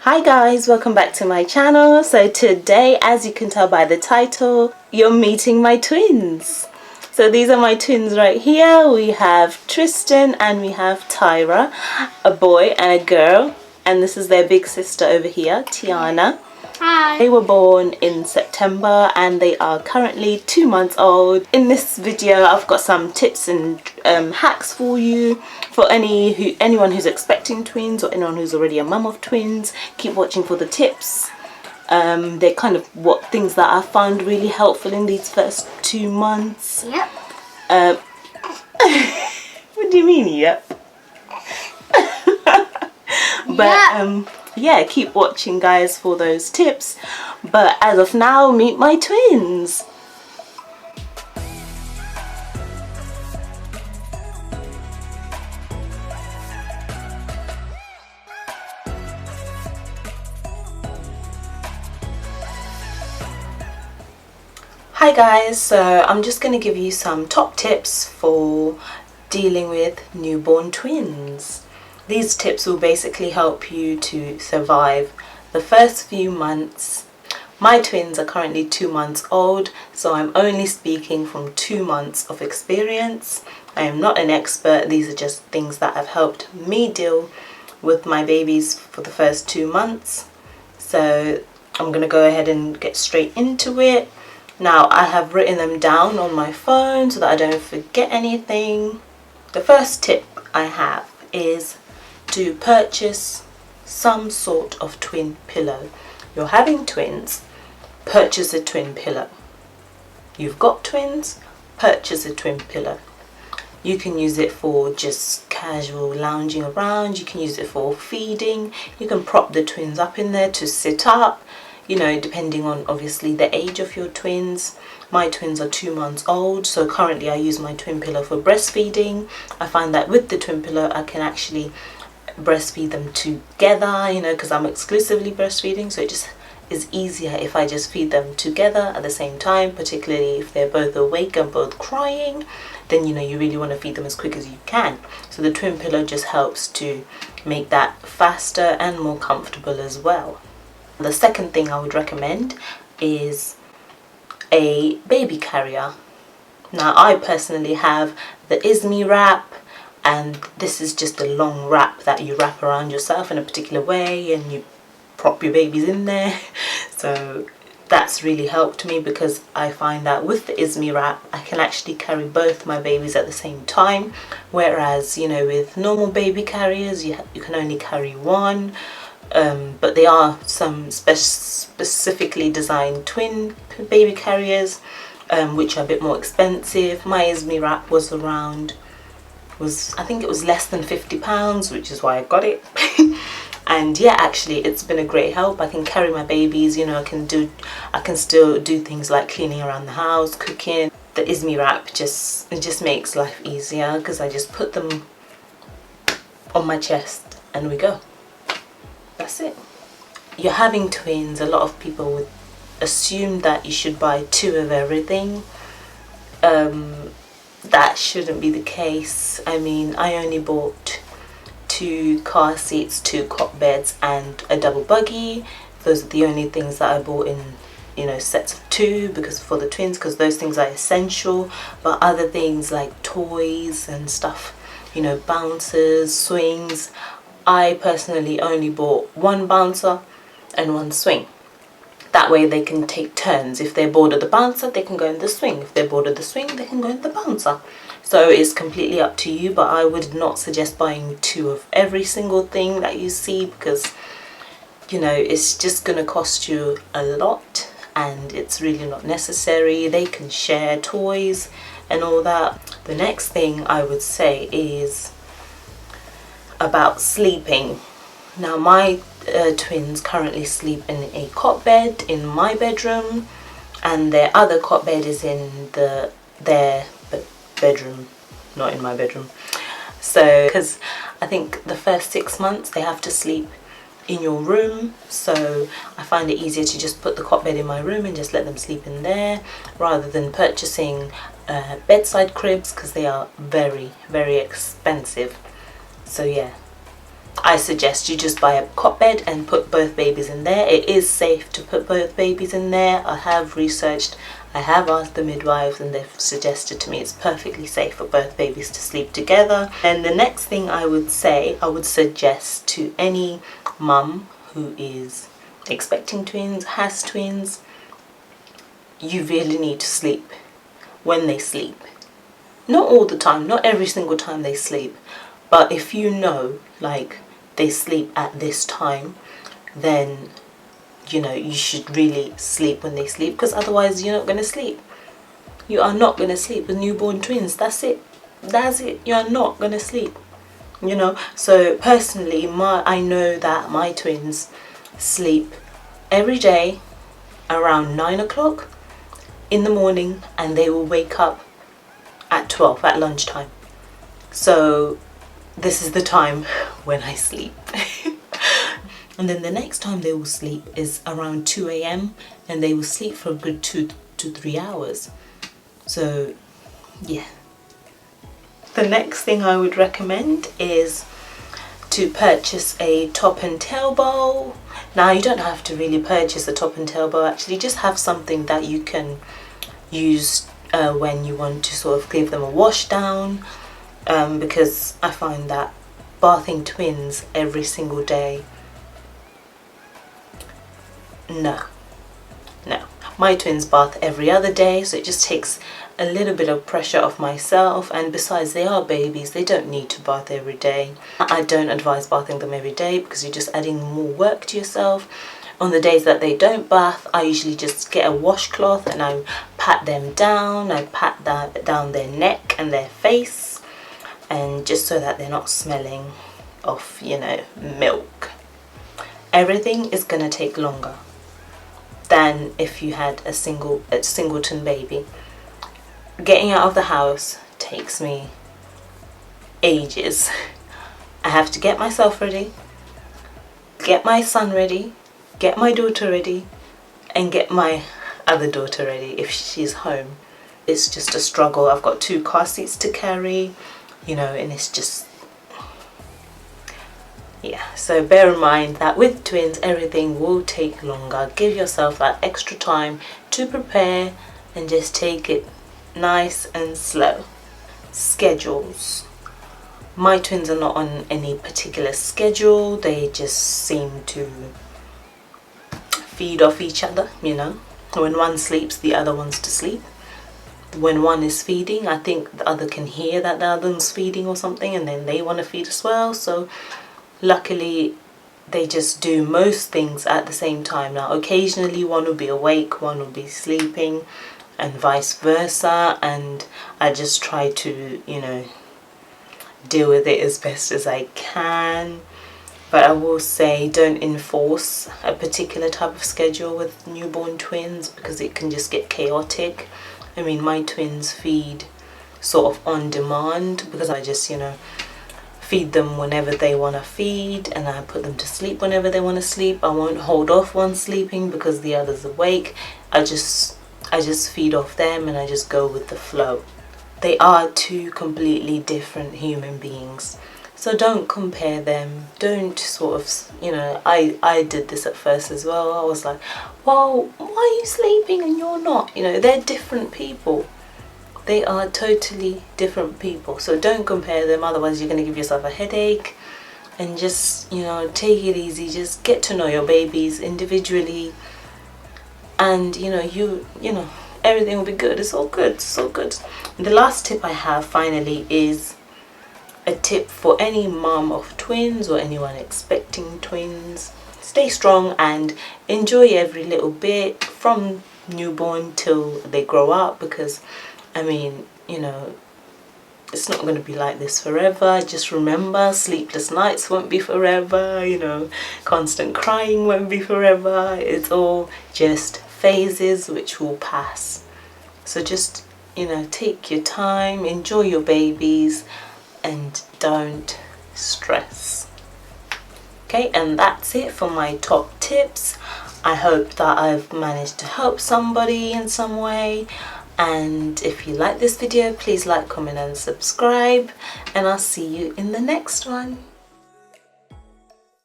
Hi guys, welcome back to my channel. So today, as you can tell by the title, you're meeting my twins. So these are my twins right here. We have Tristan and we have Tyra, a boy and a girl. And this is their big sister over here, Tiana. Hi. They were born in September and they are currently 2 months old. In this video I've got some tips and hacks for you, for anyone who's expecting twins or anyone who's already a mum of twins. Keep watching for the tips. They're kind of things that I found really helpful in these first 2 months. Yep. What do you mean, yep? But yeah, keep watching guys for those tips. But as of now, meet my twins. Hi guys, so I'm just going to give you some top tips for dealing with newborn twins. These tips will basically help you to survive the first few months. My twins are currently 2 months old, so I'm only speaking from 2 months of experience. I am not an expert. These are just things that have helped me deal with my babies for the first 2 months. So I'm going to go ahead and get straight into it. Now I have written them down on my phone so that I don't forget anything. The first tip I have is to purchase some sort of twin pillow. You're having twins, purchase a twin pillow. You've got twins, purchase a twin pillow. You can use it for just casual lounging around, you can use it for feeding, you can prop the twins up in there to sit up, you know, depending on obviously the age of your twins. My twins are 2 months old, so currently I use my twin pillow for breastfeeding. I find that with the twin pillow I can actually breastfeed them together, you know, because I'm exclusively breastfeeding, so it just is easier if I just feed them together at the same time, particularly if they're both awake and both crying. Then, you know, you really want to feed them as quick as you can. So the twin pillow just helps to make that faster and more comfortable as well. The second thing I would recommend is a baby carrier. Now I personally have the Ismi wrap, and this is just a long wrap that you wrap around yourself in a particular way and you prop your babies in there. So that's really helped me, because I find that with the Ismi wrap I can actually carry both my babies at the same time, whereas, you know, with normal baby carriers you can only carry one. But there are some specifically designed twin baby carriers which are a bit more expensive. My Ismi wrap was I think it was less than £50, which is why I got it. And yeah, actually it's been a great help. I can carry my babies, you know, I can still do things like cleaning around the house, cooking. The Ismi wrap just makes life easier, because I just put them on my chest and we go. That's it. You're having twins, a lot of people would assume that you should buy 2 of everything. That shouldn't be the case. I mean, I only bought 2 car seats, 2 cot beds and a double buggy. Those are the only things that I bought in, you know, sets of 2 because for the twins, because those things are essential. But other things like toys and stuff, you know, bouncers, swings, I personally only bought 1 bouncer and 1 swing. That way they can take turns. If they're bored of the bouncer, they can go in the swing. If they're bored of the swing, they can go in the bouncer. So it's completely up to you, but I would not suggest buying 2 of every single thing that you see, because, you know, it's just going to cost you a lot and it's really not necessary. They can share toys and all that. The next thing I would say is about sleeping. Now my twins currently sleep in a cot bed in my bedroom, and their other cot bed is in their bedroom, not in my bedroom. So because I think the first 6 months they have to sleep in your room, so I find it easier to just put the cot bed in my room and just let them sleep in there, rather than purchasing bedside cribs, because they are very, very expensive. So yeah, I suggest you just buy a cot bed and put both babies in there. It is safe to put both babies in there. I have researched, I have asked the midwives, and they've suggested to me it's perfectly safe for both babies to sleep together. And the next thing I would suggest to any mum who is expecting twins, has twins, you really need to sleep when they sleep. Not all the time, not every single time they sleep, but if you know, like, they sleep at this time, then you know you should really sleep when they sleep, because otherwise you're not going to sleep. You are not going to sleep with newborn twins. That's it. You are not going to sleep, you know. So personally, I know that my twins sleep every day around 9 o'clock in the morning, and they will wake up at 12 at lunchtime. So this is the time when I sleep. And then the next time they will sleep is around 2 a.m. and they will sleep for a good 2 to 3 hours. So yeah. The next thing I would recommend is to purchase a top and tail bowl. Now you don't have to really purchase a top and tail bowl, actually. Just have something that you can use when you want to sort of give them a wash down, because I find that bathing twins every single day, no. My twins bath every other day, so it just takes a little bit of pressure off myself, and besides, they are babies, they don't need to bath every day. I don't advise bathing them every day because you're just adding more work to yourself. On the days that they don't bath, I usually just get a washcloth and I pat them down. I pat down their neck and their face, and just so that they're not smelling of, you know, milk. Everything is going to take longer than if you had a singleton baby. Getting out of the house takes me ages. I have to get myself ready, get my son ready, get my daughter ready, and get my other daughter ready if she's home. It's just a struggle. I've got 2 car seats to carry, you know, and it's just, yeah. So bear in mind that with twins everything will take longer. Give yourself that extra time to prepare and just take it nice and slow. Schedules. My twins are not on any particular schedule. They just seem to feed off each other, you know. When one sleeps, the other wants to sleep. When one is feeding, I think the other can hear that the other one's feeding or something, and then they want to feed as well. So luckily they just do most things at the same time. Now occasionally one will be awake, one will be sleeping, and vice versa, and I just try to, you know, deal with it as best as I can. But I will say, don't enforce a particular type of schedule with newborn twins, because it can just get chaotic. I mean, my twins feed sort of on demand, because I just, you know, feed them whenever they want to feed, and I put them to sleep whenever they want to sleep. I won't hold off one sleeping because the other's awake. I just feed off them, and I just go with the flow. They are 2 completely different human beings. So don't compare them. Don't sort of, you know, I did this at first as well. I was like, well, why are you sleeping and you're not? You know, they're different people. They are totally different people. So don't compare them, otherwise you're going to give yourself a headache. And just, you know, take it easy. Just get to know your babies individually. And, you know, everything will be good. It's all good. It's all good. And the last tip I have finally is a tip for any mom of twins or anyone expecting twins. Stay strong and enjoy every little bit from newborn till they grow up, because I mean, you know, it's not going to be like this forever. Just remember, sleepless nights won't be forever, you know, constant crying won't be forever. It's all just phases which will pass. So just, you know, take your time, enjoy your babies, and don't stress. Okay, and that's it for my top tips. I hope that I've managed to help somebody in some way, and if you like this video, please like, comment and subscribe, and I'll see you in the next one.